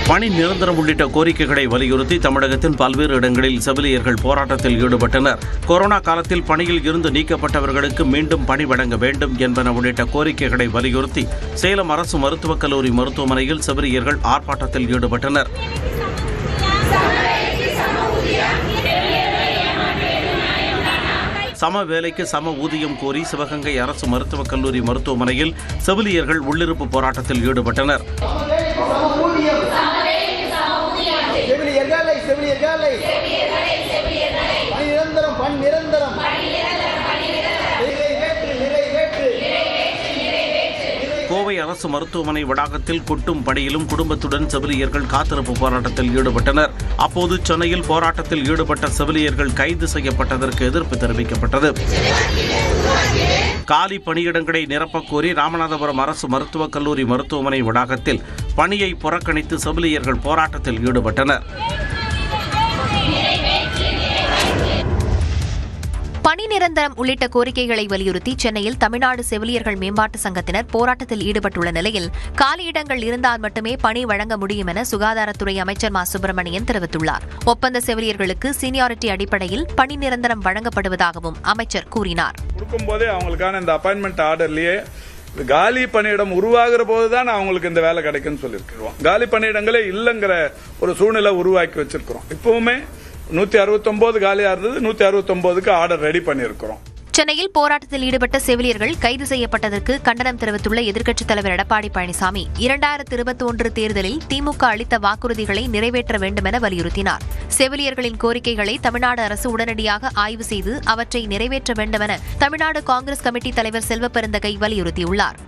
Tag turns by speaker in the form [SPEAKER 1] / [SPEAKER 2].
[SPEAKER 1] பணி நிரந்தரம் உள்ளிட்ட கோரிக்கைகளை வலியுறுத்தி தமிழகத்தின் பல்வேறு இடங்களில் செவிலியர்கள் போராட்டத்தில் ஈடுபட்டனர். கொரோனா காலத்தில் பணியில் இருந்து நீக்கப்பட்டவர்களுக்கு மீண்டும் பணி வழங்க வேண்டும் என்பன உள்ளிட்ட கோரிக்கைகளை வலியுறுத்தி சேலம் அரசு மருத்துவக் கல்லூரி மருத்துவமனையில் செவிலியர்கள் ஆர்ப்பாட்டத்தில் ஈடுபட்டனர். சம வேலைக்கு சம ஊதியம் கோரி சிவகங்கை அரசு மருத்துவக் கல்லூரி மருத்துவமனையில் செவிலியர்கள் உள்ளிருப்பு போராட்டத்தில் ஈடுபட்டனர். கோவை அரசு மருத்துவமனை வளாகத்தில் கொட்டும் பணியிலும் குடும்பத்துடன் செவிலியர்கள் காத்திருப்பு போராட்டத்தில் ஈடுபட்டனர். அப்போது சென்னையில் போராட்டத்தில் ஈடுபட்ட செவிலியர்கள் கைது செய்யப்பட்டதற்கு எதிர்ப்பு தெரிவிக்கப்பட்டது. காலி பணியிடங்களை நிரப்பக் கோரி ராமநாதபுரம் அரசு மருத்துவக் கல்லூரி மருத்துவமனை வளாகத்தில் பணியை புறக்கணித்து செவிலியர்கள் போராட்டத்தில் ஈடுபட்டனர்.
[SPEAKER 2] பணி நிரந்தரம் உள்ளிட்ட கோரிக்கைகளை வலியுறுத்தி சென்னையில் தமிழ்நாடு செவிலியர்கள் மேம்பாட்டு சங்கத்தினர் போராட்டத்தில் ஈடுபட்டுள்ள நிலையில் காலியிடங்கள் இருந்தால் மட்டுமே பணி வழங்க முடியும் என சுகாதாரத்துறை அமைச்சர் மா சுப்பிரமணியன் தெரிவித்துள்ளார். ஒப்பந்த செவிலியர்களுக்கு சீனியாரிட்டி அடிப்படையில் பணி நிரந்தரம் வழங்கப்படுவதாகவும் அமைச்சர் கூறினார்.
[SPEAKER 3] கொடுக்கும்போதே அவங்களுக்கான இந்த அப்பாயின்மெண்ட் ஆர்டர்லயே காலி பணியிடம் உருவாகிற போதுதான் அவங்களுக்கு இந்த வேலை கிடைக்கும்னு சொல்லியிருக்கிறோம். காலி பணியிடங்களே இல்லைங்கிற ஒரு சூழ்நிலை உருவாக்கி வச்சிருக்கிறோம். இப்பவுமே 169 காலியா இருந்தது, 169க்கு ஆர்டர் ரெடி பண்ணியிருக்கிறோம்.
[SPEAKER 2] சென்னையில் போராட்டத்தில் ஈடுபட்ட செவிலியர்கள் கைது செய்யப்பட்டதற்கு கண்டனம் தெரிவித்துள்ள எதிர்க்கட்சித் தலைவர் எடப்பாடி பழனிசாமி 2021 தேர்தலில் திமுக அளித்த வாக்குறுதிகளை நிறைவேற்ற வேண்டும் என வலியுறுத்தினார். செவிலியர்களின் கோரிக்கைகளை தமிழ்நாடு அரசு உடனடியாக ஆய்வு செய்து அவற்றை நிறைவேற்ற வேண்டும் என தமிழ்நாடு காங்கிரஸ் கமிட்டி தலைவர் செல்வ பெருந்தகை வலியுறுத்தியுள்ளார்.